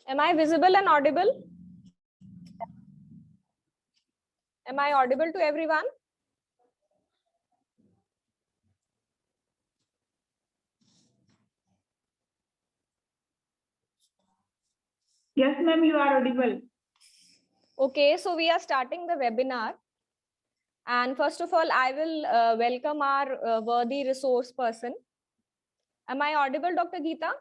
Am I visible and audible? Am I audible to everyone? Yes, ma'am, you are audible. Okay, so we are starting the webinar. And first of all, I will welcome our worthy resource person. Am I audible, Dr. Geeta?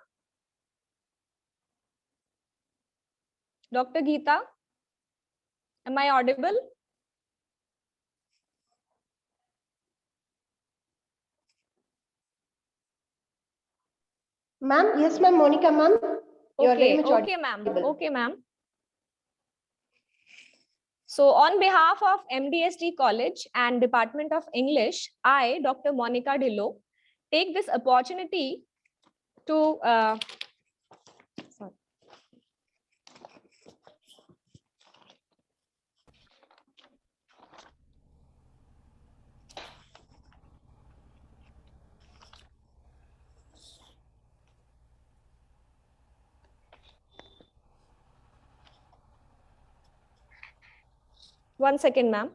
Dr. Geeta? Am I audible? Ma'am, yes, ma'am, Monica, ma'am. Okay, ma'am. Okay, ma'am. So on behalf of M.D.S.D College and Department of English, I, Dr. Monica Dillo, take this opportunity to sorry. One second, ma'am.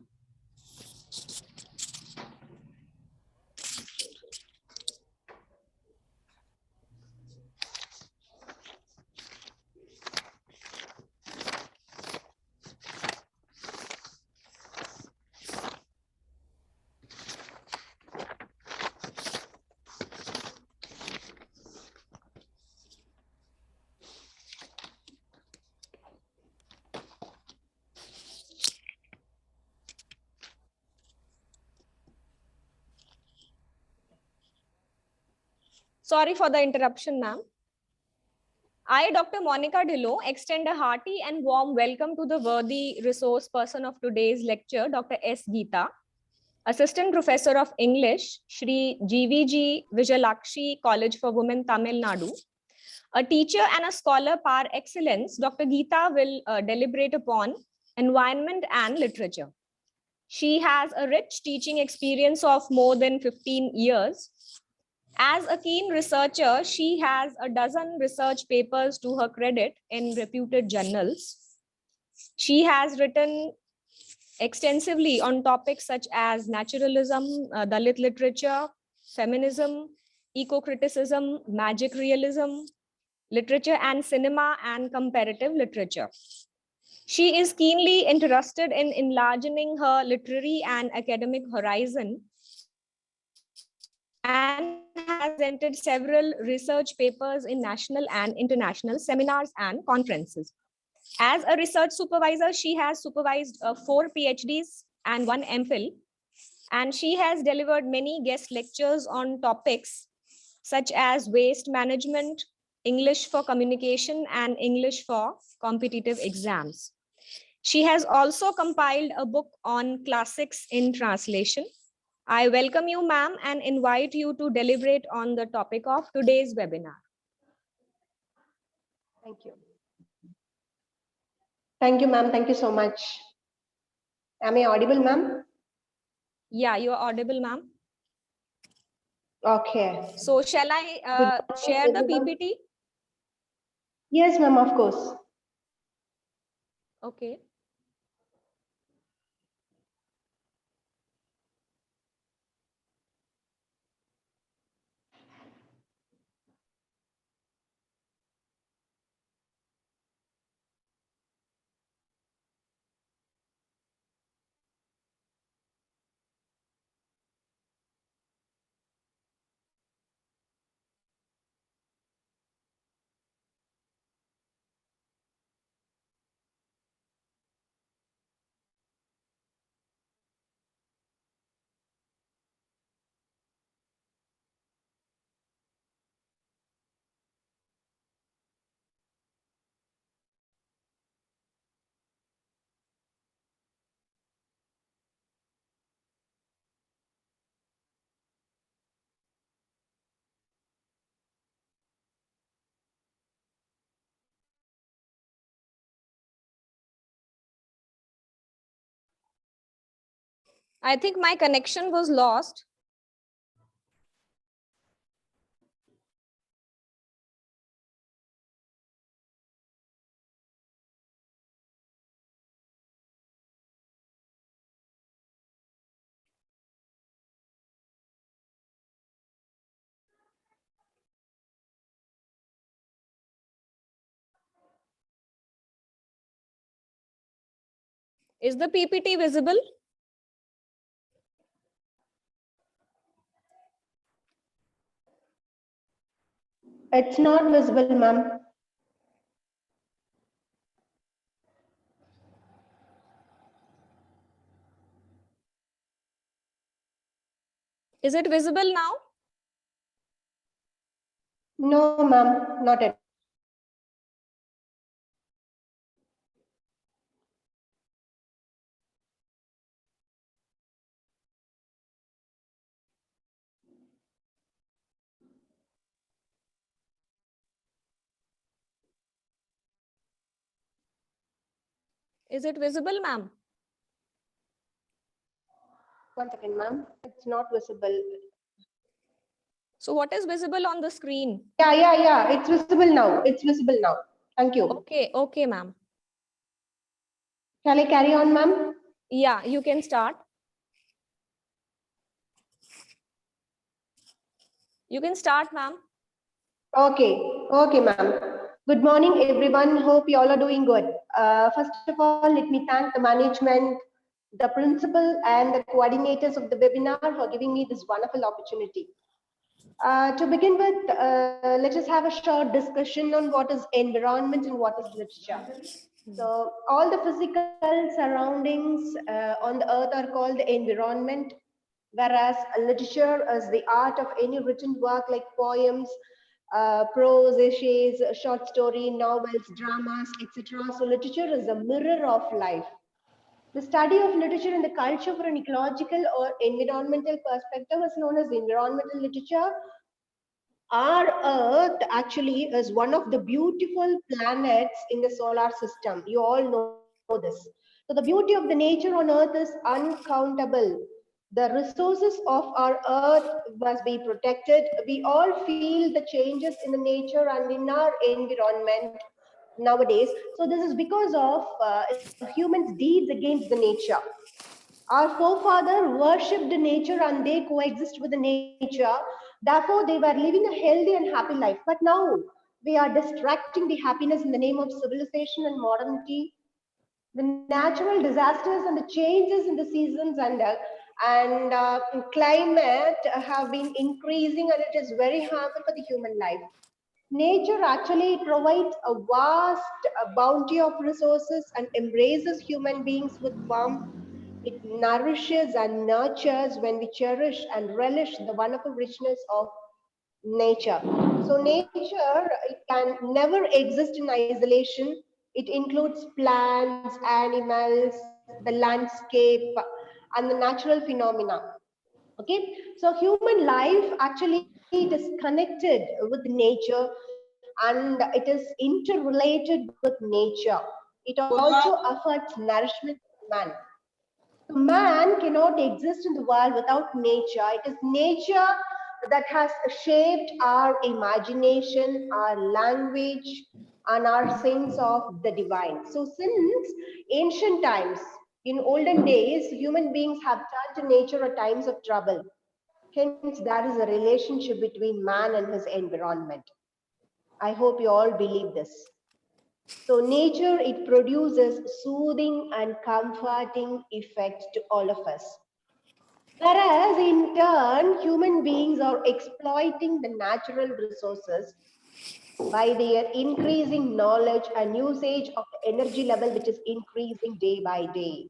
Sorry for the interruption, ma'am. I, Dr. Monica Dillo, extend a hearty and warm welcome to the worthy resource person of today's lecture, Dr. S. Geeta, Assistant Professor of English, Shri GVG Vijalakshi College for Women, Tamil Nadu. A teacher and a scholar par excellence, Dr. Geeta will deliberate upon environment and literature. She has a rich teaching experience of more than 15 years. As a keen researcher, she has a dozen research papers to her credit in reputed journals. She has written extensively on topics such as naturalism, Dalit literature, feminism, eco-criticism, magic realism, literature and cinema, and comparative literature. She is keenly interested in enlarging her literary and academic horizon and has presented several research papers in national and international seminars and conferences. As a research supervisor, she has supervised 4 PhDs and 1 MPhil, and she has delivered many guest lectures on topics such as waste management, English for communication, and English for competitive exams. She has also compiled a book on classics in translation. I welcome you, ma'am, and invite you to deliberate on the topic of today's webinar. Thank you. Thank you, ma'am. Thank you so much. Am I audible, ma'am? Yeah, you are audible, ma'am. Okay. So shall I share the PPT? Yes, ma'am, of course. Okay. I think my connection was lost. Is the PPT visible? It's not visible, ma'am. Is it visible now? No, ma'am, not at. Is it visible, ma'am? One second, ma'am. It's not visible. So what is visible on the screen? Yeah. It's visible now. It's visible now. Thank you. Okay, ma'am. Shall I carry on, ma'am? Yeah, you can start. You can start, ma'am. Okay, ma'am. Good morning, everyone. Hope you all are doing good. First of all, let me thank the management, the principal, and the coordinators of the webinar for giving me this wonderful opportunity. To begin with, let us have a short discussion on what is environment and what is literature. So, all the physical surroundings on the earth are called the environment, whereas literature is the art of any written work like poems, prose, essays, short story, novels, dramas, etc. So, literature is a mirror of life. The study of literature and the culture for an ecological or environmental perspective is known as environmental literature. Our Earth actually is one of the beautiful planets in the solar system. You all know this. So the beauty of the nature on Earth is uncountable. The resources of our Earth must be protected. We all feel the changes in the nature and in our environment nowadays. So this is because of humans' deeds against the nature. Our forefathers worshipped nature and they coexist with the nature. Therefore, they were living a healthy and happy life. But now we are distracting the happiness in the name of civilization and modernity. The natural disasters and the changes in the seasons and climate have been increasing, and it is very harmful for the human life. Nature actually provides a vast bounty of resources and embraces human beings with warmth. It nourishes and nurtures when we cherish and relish the wonderful richness of nature. So, nature, it can never exist in isolation. It includes plants, animals, the landscape, and the natural phenomena. Okay, so human life actually it is connected with nature and it is interrelated with nature. It also affords nourishment to man. So man cannot exist in the world without nature. It is nature that has shaped our imagination, our language, and our sense of the divine. So since ancient times, in olden days, human beings have turned to nature at times of trouble. Hence, there is a relationship between man and his environment. I hope you all believe this. So nature, it produces soothing and comforting effect to all of us. Whereas in turn, human beings are exploiting the natural resources by their increasing knowledge and usage of the energy level, which is increasing day by day.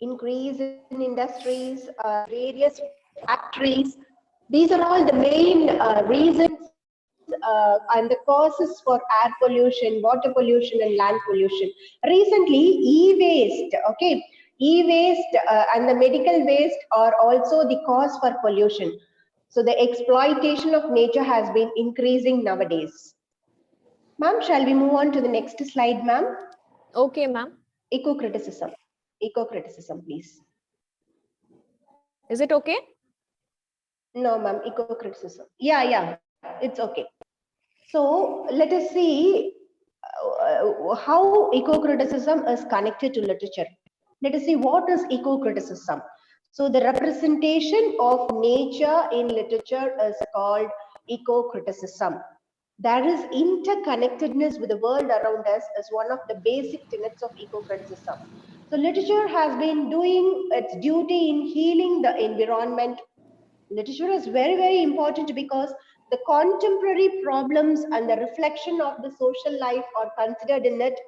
Increase in industries, various factories. These are all the main reasons and the causes for air pollution, water pollution, and land pollution. Recently, e-waste, okay, e-waste and the medical waste are also the cause for pollution. So the exploitation of nature has been increasing nowadays. Ma'am, shall we move on to the next slide, ma'am? Okay, ma'am. Eco-criticism. Eco-criticism, please. Is it okay? No, ma'am, eco-criticism. Yeah, it's okay. So let us see how eco-criticism is connected to literature. Let us see what is eco-criticism. So the representation of nature in literature is called eco-criticism. There is interconnectedness with the world around us as one of the basic tenets of eco-criticism. So literature has been doing its duty in healing the environment. Literature is very, very important because the contemporary problems and the reflection of the social life are considered in it.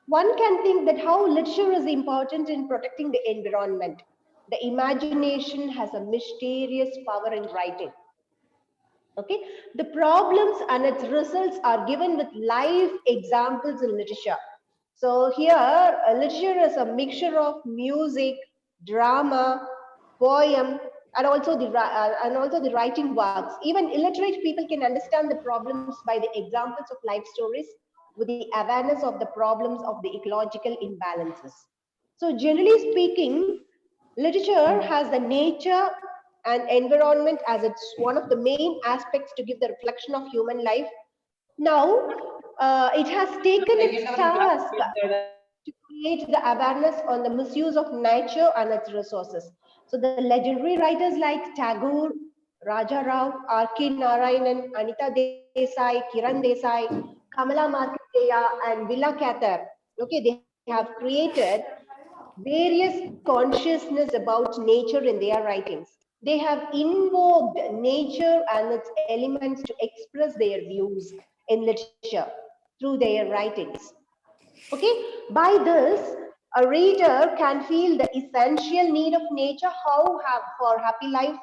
One can think that how literature is important in protecting the environment. The imagination has a mysterious power in writing. Okay, the problems and its results are given with live examples in literature. So here, literature is a mixture of music, drama, poem, and also the writing works. Even illiterate people can understand the problems by the examples of life stories with the awareness of the problems of the ecological imbalances. So generally speaking, literature has the nature and environment as its one of the main aspects to give the reflection of human life. Now, it has taken its task to create the awareness on the misuse of nature and its resources. So the legendary writers like Tagore, Raja Rao, R.K. Narayanan, Anita Desai, Kiran Desai, Kamala Markandeya, and Villa Kathar, okay, they have created various consciousness about nature in their writings. They have invoked nature and its elements to express their views in literature through their writings. Okay, by this, a reader can feel the essential need of nature, for happy life.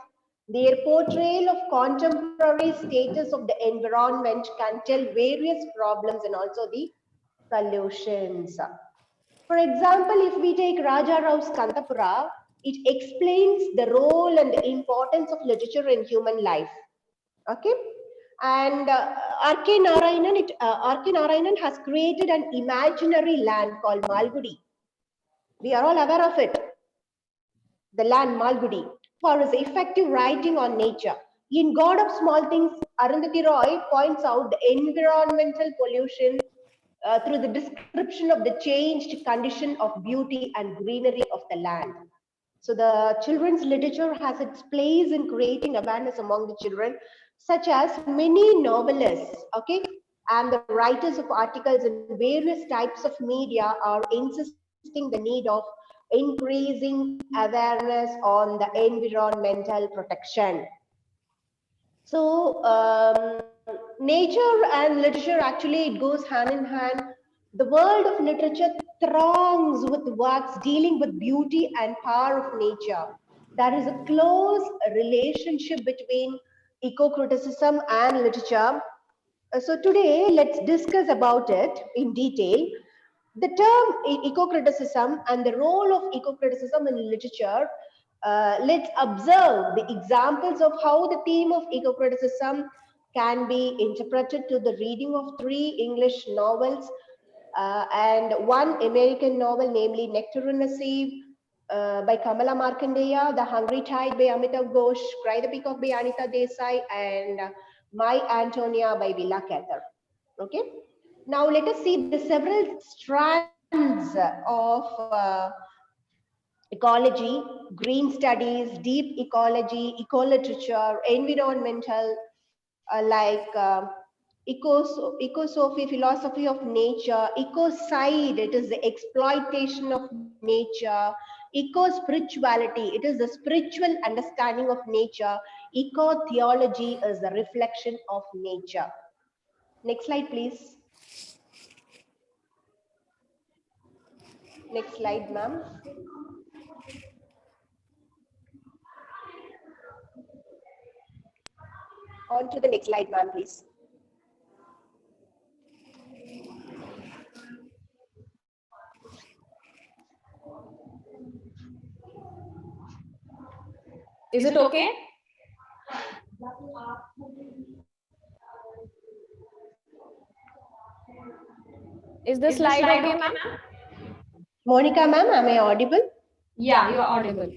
Their portrayal of contemporary status of the environment can tell various problems and also the solutions. For example, if we take Raja Rao's Kantapura, it explains the role and the importance of literature in human life. Okay, and R.K. Narayanan has created an imaginary land called Malgudi. We are all aware of it, the land Malgudi, for his effective writing on nature. In God of Small Things, Arundhati Roy points out the environmental pollution through the description of the changed condition of beauty and greenery of the land. So the children's literature has its place in creating awareness among the children, such as many novelists, okay, and the writers of articles in various types of media are insisting the need of increasing awareness on the environmental protection. So nature and literature, actually it goes hand in hand. The world of literature throngs with works dealing with beauty and power of nature. There is a close relationship between eco-criticism and literature. So today, let's discuss about it in detail. The term eco-criticism and the role of eco-criticism in literature. Let's observe the examples of how the theme of eco-criticism can be interpreted to the reading of 3 English novels and 1 American novel, namely Nectar in a Sieve by Kamala Markandeya, The Hungry Tide by Amitav Ghosh, Cry the Peacock by Anita Desai, and My Antonia by Villa Kathar. Okay. Now let us see the several strands of ecology, green studies, deep ecology, eco-literature, environmental, ecosophy, philosophy of nature, ecocide, it is the exploitation of nature, eco-spirituality, it is the spiritual understanding of nature, eco-theology is the reflection of nature. Next slide, please. Next slide, ma'am. On to the next slide, ma'am, please. Is it okay? Is the slide okay, ma'am? Monica, ma'am, am I audible? Yeah, you are audible.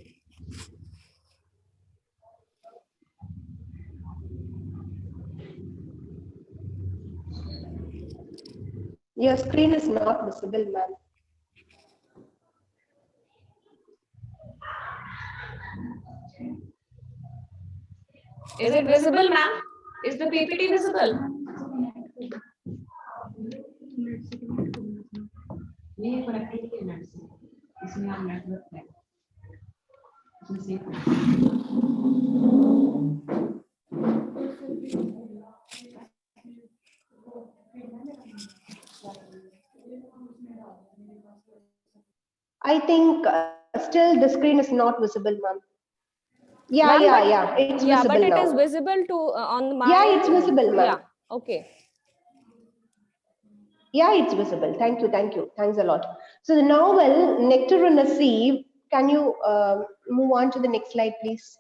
Your screen is not visible, ma'am. Is it visible, ma'am? Is the PPT visible? I think still the screen is not visible, ma'am. Yeah, Ma'am, yeah, but yeah. It's yeah, visible but it now. is visible to on my. Yeah, it's visible, ma'am. Yeah. Okay. Yeah, it's visible. Thank you, thank you. Thanks a lot. So the novel Nectar on a Sieve. Can you move on to the next slide, please?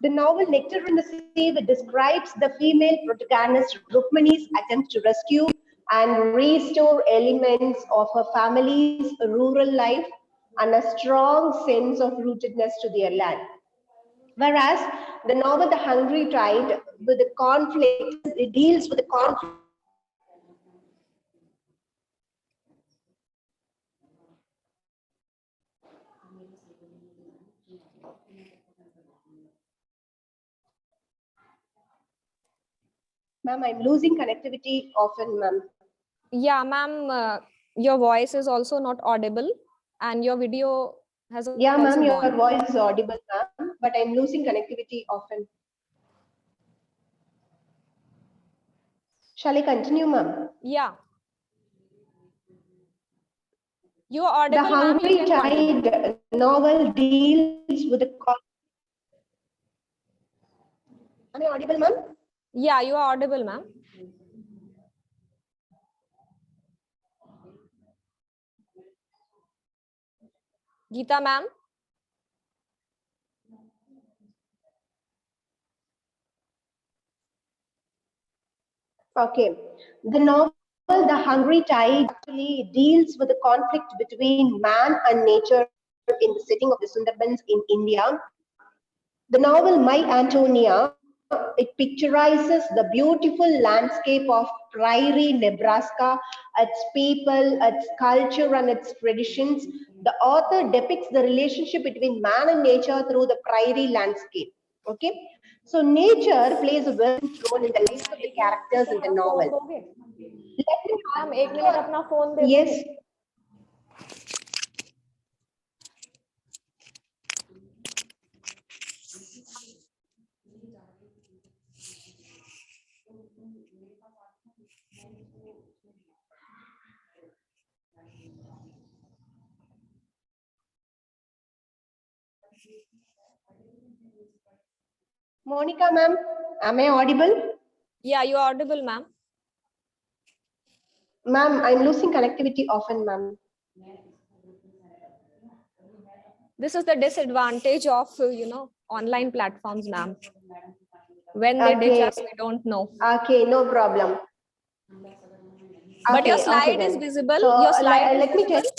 The novel Nectar on a Sieve describes the female protagonist Rukmani's attempt to rescue and restore elements of her family's rural life and a strong sense of rootedness to their land. Whereas the novel The Hungry Tide, with the conflict, it deals with the conflict. Ma'am, I'm losing connectivity often, ma'am. Yeah, ma'am, your voice is also not audible, and your video has Yeah, also ma'am, your gone. voice is audible, ma'am, but I'm losing connectivity often. Shall I continue, ma'am? Yeah, you are The audible, ma'am. You Hungry can continue. Tide novel deals with the. Am I audible, ma'am? Yeah, you are audible, ma'am. Geeta, ma'am. Okay. The novel The Hungry Tide actually deals with the conflict between man and nature in the setting of the Sundarbans in India. The novel My Antonia, it picturizes the beautiful landscape of prairie Nebraska, its people, its culture, and its traditions. The author depicts the relationship between man and nature through the prairie landscape. Okay, so nature plays a very important role in the lives of the characters in the novel. Let me ma'am ask एक minute अपना phone दे yes. दोगे? Monica, ma'am, am I audible? Yeah, you are audible, ma'am. Ma'am, I'm losing connectivity often, ma'am. This is the disadvantage of online platforms, ma'am. When they ditch Okay, us, we don't know. okay, no problem. But your Okay, okay slide is then. visible. So Your slide is let me tell. visible.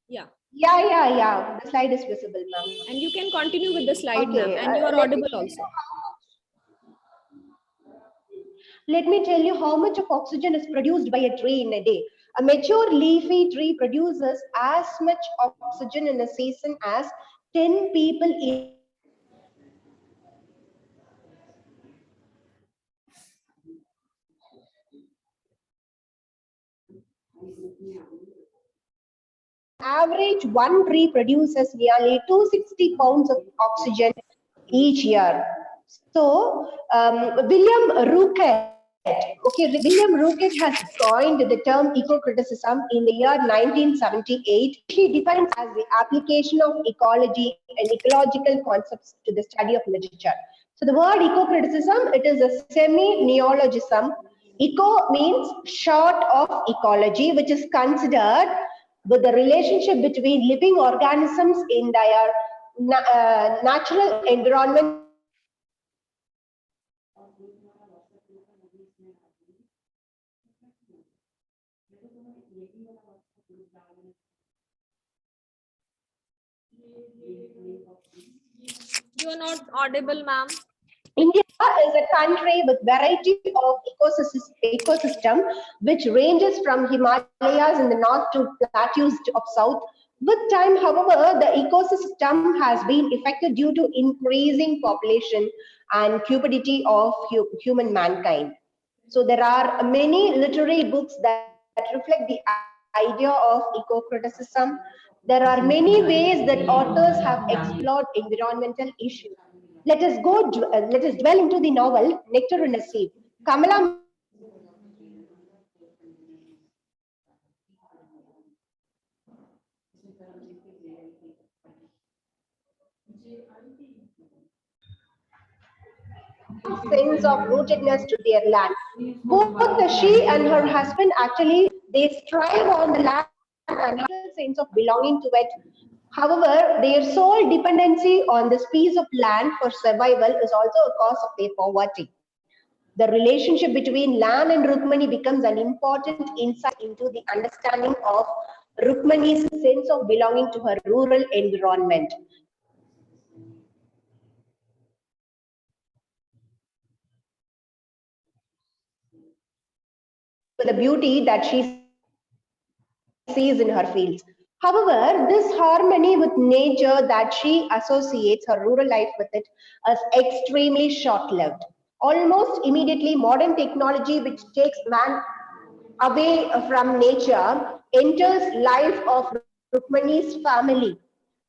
Yeah. Yeah. The slide is visible, ma'am. And you can continue with the slide, ma'am. Okay, And you are let me audible tell you also. let me tell you how much of oxygen is produced by a tree in a day. A mature leafy tree produces as much oxygen in a season as 10 people in average. One tree produces nearly 260 pounds of oxygen each year. So, William Rocket, William Rocket has coined the term eco-criticism in the year 1978. He defines as the application of ecology and ecological concepts to the study of literature. So the word eco-criticism, it is a semi-neologism. Eco means short of ecology, which is considered with the relationship between living organisms in their natural environment. You are not audible, ma'am. India is a country with variety of ecosystem which ranges from Himalayas in the north to plateaus of south, With time, however, the ecosystem has been affected due to increasing population and cupidity of human mankind. So there are many literary books that reflect the idea of eco-criticism. There are many ways that authors have explored environmental issues. Let us dwell into the novel Nectar in a Sieve. Kamala ma'am, can you please share your screen? Sense of rootedness to their land. Both she and her husband actually they strive on the land and have a sense of belonging to it. However, their sole dependency on this piece of land for survival is also a cause of their poverty. The relationship between land and Rukmani becomes an important insight into the understanding of Rukmani's sense of belonging to her rural environment. The beauty that she sees in her fields. However, this harmony with nature that she associates her rural life with it is extremely short lived. Almost immediately, modern technology, which takes man away from nature, enters life of Rukmani's family.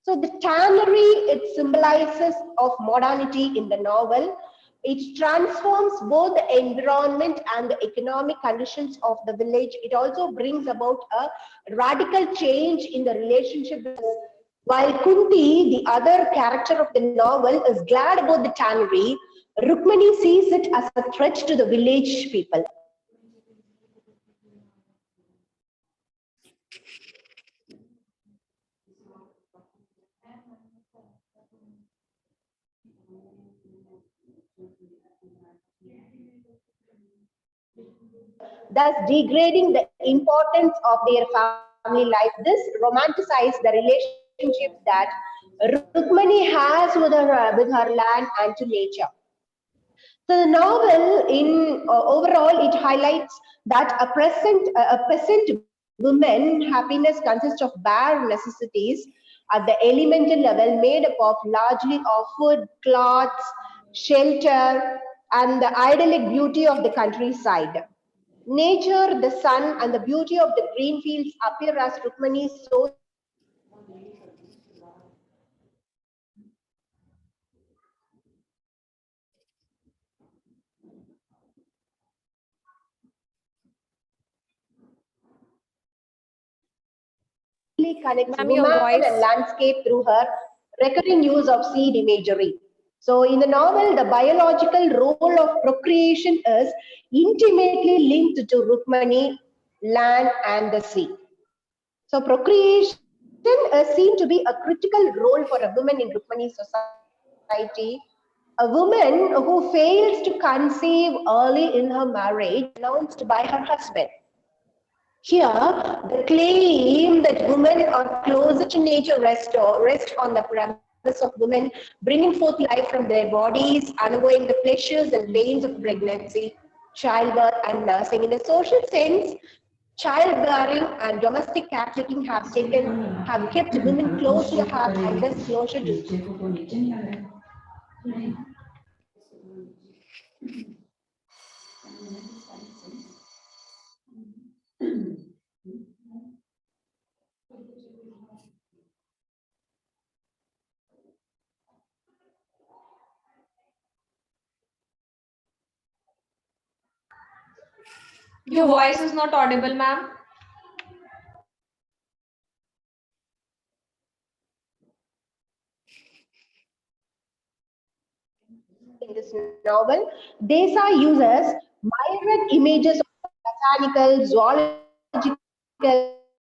So the tannery, it symbolizes of modernity in the novel. It transforms both the environment and the economic conditions of the village. It also brings about a radical change in the relationship. While Kunti, the other character of the novel, is glad about the tannery, Rukmani sees it as a threat to the village people. Thus degrading the importance of their family life. This romanticizes the relationship that Rukmani has with her land and to nature. So the novel, in overall, it highlights that a peasant woman happiness consists of bare necessities at the elemental level, made up of largely of food, clothes, shelter, and the idyllic beauty of the countryside. Nature, the sun, and the beauty of the green fields appear as Rukmani's source of connects Ma'am, your woman and voice. landscape through her recurring use of seed imagery. So, in the novel, the biological role of procreation is intimately linked to Rukmani, land, and the sea. So, procreation is seen to be a critical role for a woman in Rukmani's society. A woman who fails to conceive early in her marriage announced by her husband. Here, the claim that women are closer to nature rest on the premise of women bringing forth life from their bodies, undergoing the pleasures and pains of pregnancy, childbirth, and nursing. In a social sense, childbearing and domestic caretaking have kept women close to the heart and thus closer to. Your voice is not audible, ma'am. In this novel, Desa uses myriad images of botanical, zoological,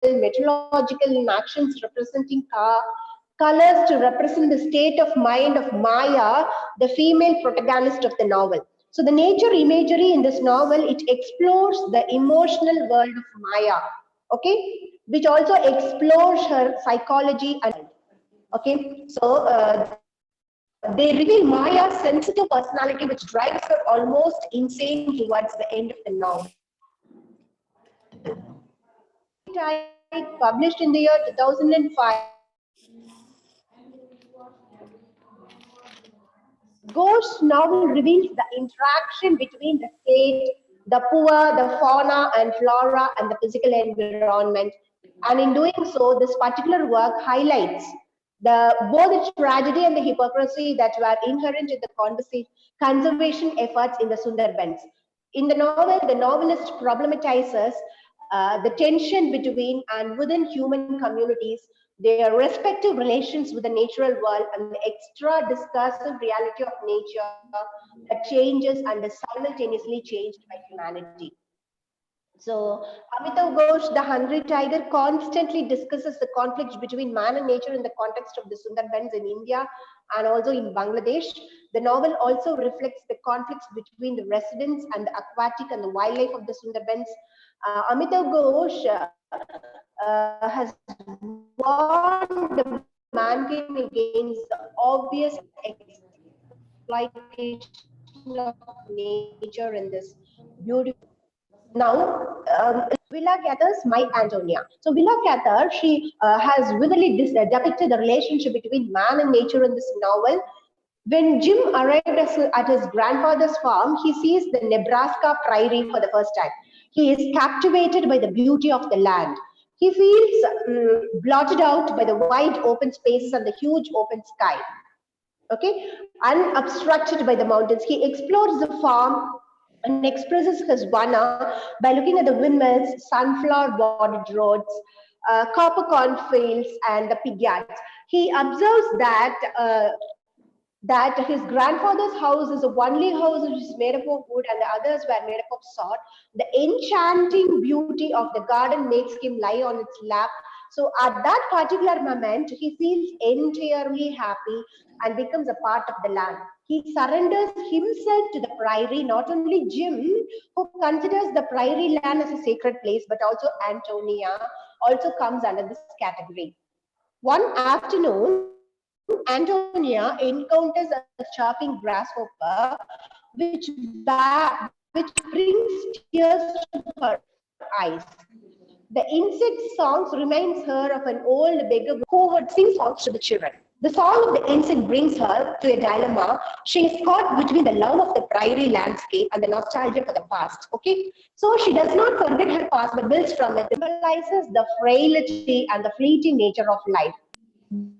meteorological actions representing colors to represent the state of mind of Maya, the female protagonist of the novel. So the nature imagery in this novel, it explores the emotional world of Maya, okay, which also explores her psychology and okay. So they reveal Maya's sensitive personality, which drives her almost insane towards the end of the novel. published in the year 2005, Ghost novel reveals the interaction between the state, the poor, the fauna and flora, and the physical environment. And in doing so, this particular work highlights both the tragedy and the hypocrisy that were inherent in the conservation efforts in the Sundarbans. In the novel, the novelist problematizes the tension between and within human communities, their respective relations with the natural world, and the extra discursive reality of nature that changes and is simultaneously changed by humanity. So, Amitav Ghosh, the Hungry Tiger, constantly discusses the conflicts between man and nature in the context of the Sundarbans in India and also in Bangladesh. The novel also reflects the conflicts between the residents and the aquatic and the wildlife of the Sundarbans. Amitav Ghosh has warned the mankind against the obvious exploitation of nature in this beautiful. Now, Villa Cather's My Antonia. So Villa Cather, she has vividly depicted the relationship between man and nature in this novel. When Jim arrived at his grandfather's farm, he sees the Nebraska prairie for the first time. He is captivated by the beauty of the land. He feels blotted out by the wide open spaces and the huge open sky. Okay, unobstructed by the mountains. He explores the farm and expresses his wonder by looking at the windmills, sunflower bordered roads, copper cornfields, and the pig yards. He observes that his grandfather's house is the only house which is made up of wood and the others were made up of sod. The enchanting beauty of the garden makes him lie on its lap. So at that particular moment, he feels entirely happy and becomes a part of the land. He surrenders himself to the prairie, not only Jim, who considers the prairie land as a sacred place, but also Antonia also comes under this category. One afternoon, Antonia encounters a chirping grasshopper, which brings tears to her eyes. The insect songs reminds her of an old beggar woman who would sing songs to the children. The song of the insect brings her to a dilemma. She is caught between the love of the prairie landscape and the nostalgia for the past. Okay, so she does not forget her past but builds from it. It symbolizes the frailty and the fleeting nature of life.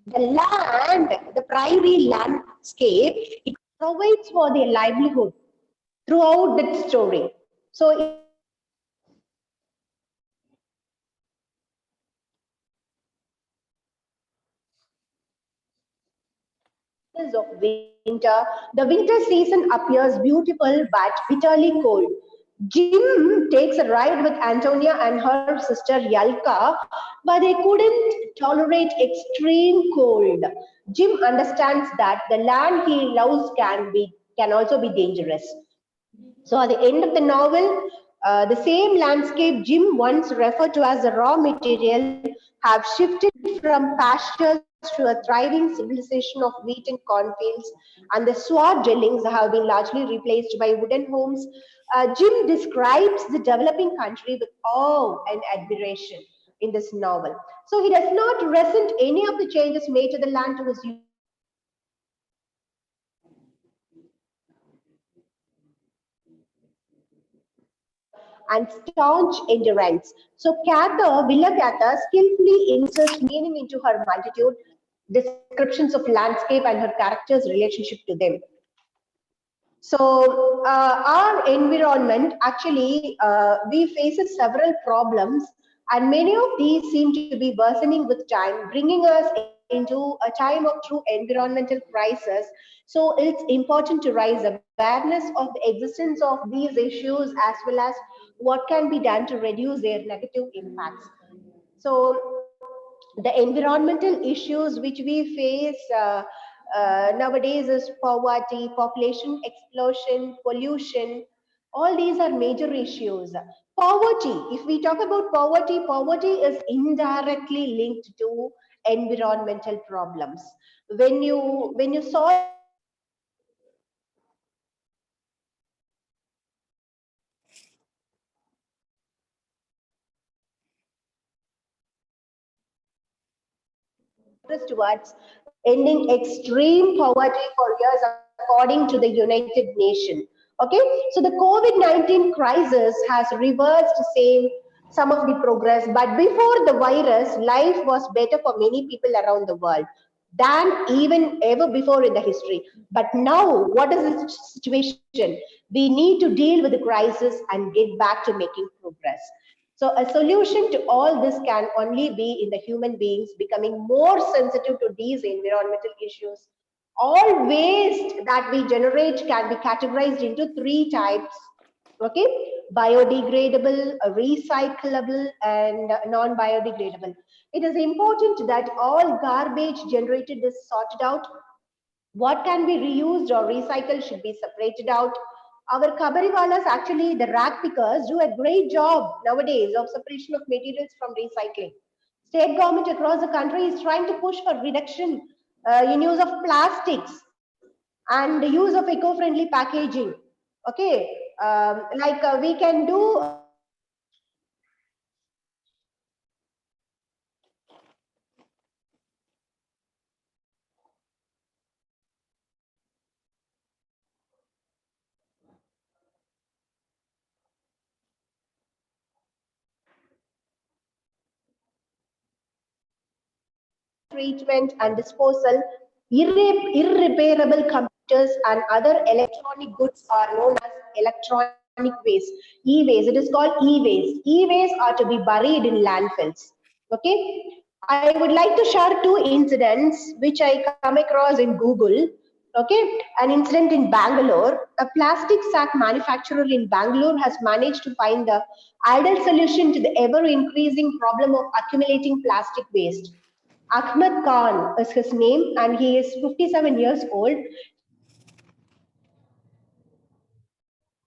The land, the prairie landscape, it provides for their livelihood throughout that story. So in the novel, of winter, the winter season appears beautiful but bitterly cold. Jim takes a ride with Antonia and her sister Yalka, but they couldn't tolerate extreme cold. Jim understands that the land he loves can also be dangerous. So at the end of the novel, the same landscape Jim once referred to as the raw material have shifted from pastures to a thriving civilization of wheat and cornfields, and the sward dwellings have been largely replaced by wooden homes. Jim describes the developing country with awe and admiration in this novel. So he does not resent any of the changes made to the land to his usual habits. He admires the determination, and staunch endurance. So Villa Cather skillfully inserts meaning into her multitude descriptions of landscape and her character's relationship to them. So our environment actually we faces several problems, and many of these seem to be worsening with time, bringing us into a time of true environmental crisis. So it's important to raise awareness of the existence of these issues as well as what can be done to reduce their negative impacts. So the environmental issues which we face nowadays is poverty, population explosion, pollution. All these are major issues. Poverty, if we talk about poverty, poverty is indirectly linked to environmental problems. When you solve the environmental problems, you can solve the environmental problems. So towards ending extreme poverty for years, according to the United Nations. Okay, so the COVID-19 crisis has reversed some of the progress, but before the virus, life was better for many people around the world than even ever before in the history. But now, what is the situation? We need to deal with the crisis and get back to making progress. So, a solution to all this can only be in the human beings becoming more sensitive to these environmental issues. All waste that we generate can be categorized into three types. Okay, biodegradable, recyclable, and non-biodegradable. It is important that all garbage generated is sorted out. What can be reused or recycled should be separated out. Our kabariwalas, actually the rack pickers, do a great job nowadays of separation of materials from recycling. State government across the country is trying to push for reduction in use of plastics and the use of eco-friendly packaging. Okay, we can do treatment and disposal. Irreparable computers and other electronic goods are known as electronic waste, e-waste. It is called e-waste. E-waste are to be buried in landfills. Okay, I would like to share two incidents which I come across in Google. Okay, an incident in Bangalore. A plastic sack manufacturer in Bangalore has managed to find the ideal solution to the ever increasing problem of accumulating plastic waste. Ahmed Khan is his name, and he is 57 years old. He has developed a solution to recycle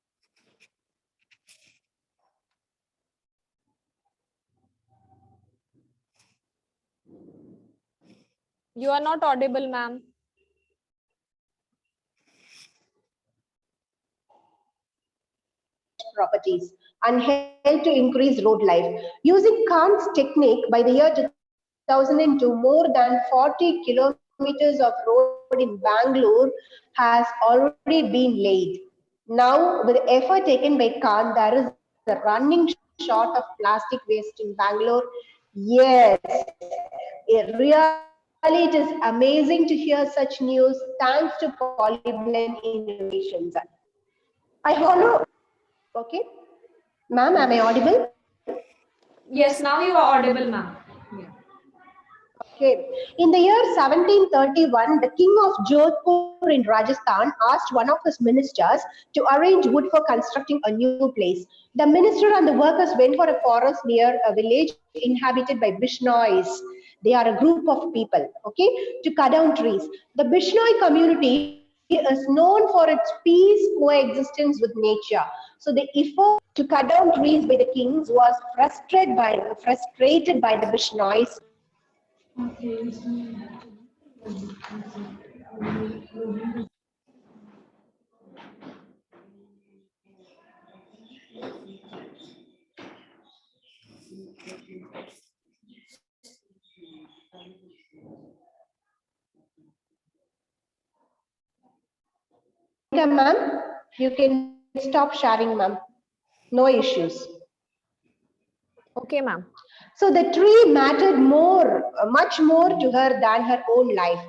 plastic waste into non-biodegradable You are not audible, ma'am. properties and help to increase road life. Using Khan's technique, by the year 2002, more than 40 kilometers of road in Bangalore has already been laid. Now, with the effort taken by Khan, there is a running short of plastic waste in Bangalore. Yes, really, it is amazing to hear such news thanks to Polyblend Innovations. I follow. Okay, ma'am, am I audible? Yes, now you are audible, ma'am. Yeah. Okay. In the year 1731, the king of Jodhpur in Rajasthan asked one of his ministers to arrange wood for constructing a new place. The minister and the workers went for a forest near a village inhabited by Bishnois. They are a group of people, okay, to cut down trees. The Bishnoi community is known for its peace coexistence with nature. So the effort to cut down trees by the kings was frustrated by the Bishnois. Monica, ma'am, you can stop sharing, ma'am. No issues. Okay, ma'am. So the tree mattered much more to her than her own life.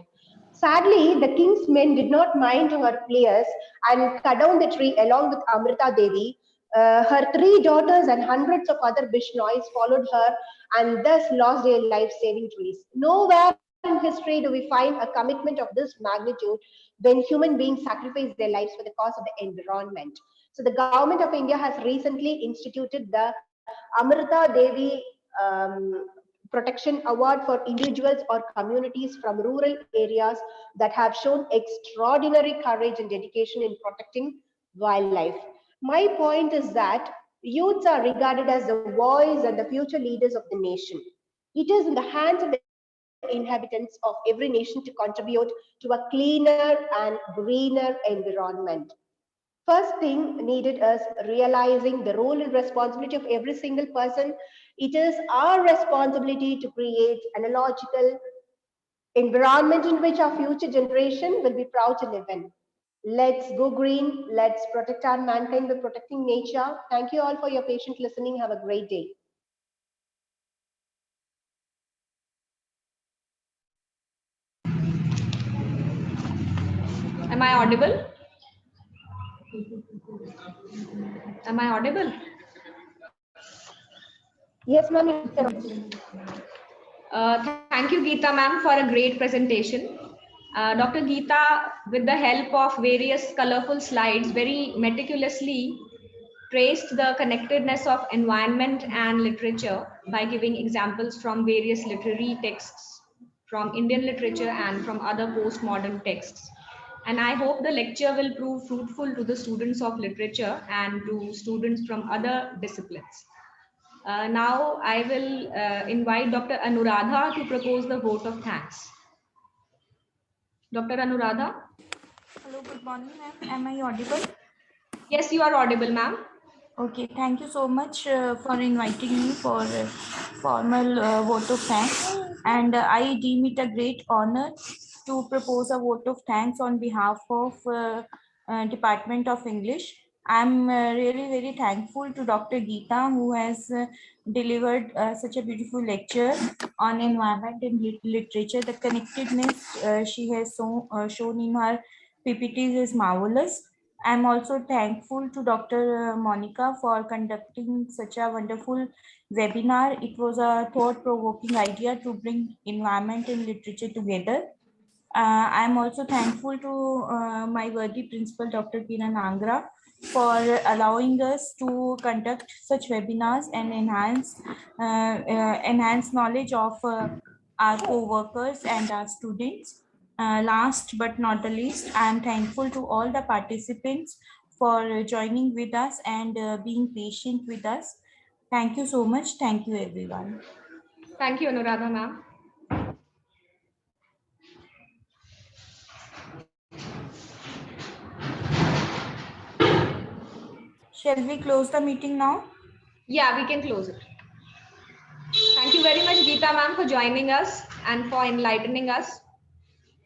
Sadly, the king's men did not mind to her pleas and cut down the tree along with Amrita Devi. Her three daughters and hundreds of other Bishnois followed her and thus lost their life saving trees. Nowhere in history do we find a commitment of this magnitude when human beings sacrifice their lives for the cause of the environment. So the government of India has recently instituted the Amrita Devi Protection Award for individuals or communities from rural areas that have shown extraordinary courage and dedication in protecting wildlife. My point is that youths are regarded as the voice and the future leaders of the nation. It is in the hands of the young inhabitants of every nation to contribute to a cleaner and greener environment. First thing needed is realizing the role and responsibility of every single person. It is our responsibility to create an ecological environment in which our future generation will be proud to live in. Let's go green. Let's protect our mankind by protecting nature. Thank you all for your patient listening. Have a great day. Am I audible? Am I audible? Yes, ma'am. Thank you, Geeta ma'am, for a great presentation. Dr. Geeta, with the help of various colorful slides, very meticulously traced the connectedness of environment and literature by giving examples from various literary texts, from Indian literature and from other postmodern texts. And I hope the lecture will prove fruitful to the students of literature and to students from other disciplines. Now I will invite Dr. Anuradha to propose the vote of thanks. Dr. Anuradha? Hello, good morning, ma'am. Am I audible? Yes, you are audible, ma'am. Okay, thank you so much for inviting me for formal vote of thanks. And I deem it a great honor to propose a vote of thanks on behalf of Department of English. I'm really very thankful to Dr. Geeta, who has delivered such a beautiful lecture on environment and literature. The connectedness she has shown in her PPTs is marvelous. I'm also thankful to Dr. Monica for conducting such a wonderful webinar. It was a thought-provoking idea to bring environment and literature together. I'm also thankful to my worthy principal, Dr. Kiran Angra, for allowing us to conduct such webinars and enhance knowledge of our co-workers and our students. Last but not the least, I am thankful to all the participants for joining with us and being patient with us. Thank you so much. Thank you, everyone. Thank you, Anuradha ma'am. Shall we close the meeting now? Yeah, we can close it. Thank you very much, Geeta ma'am, for joining us and for enlightening us.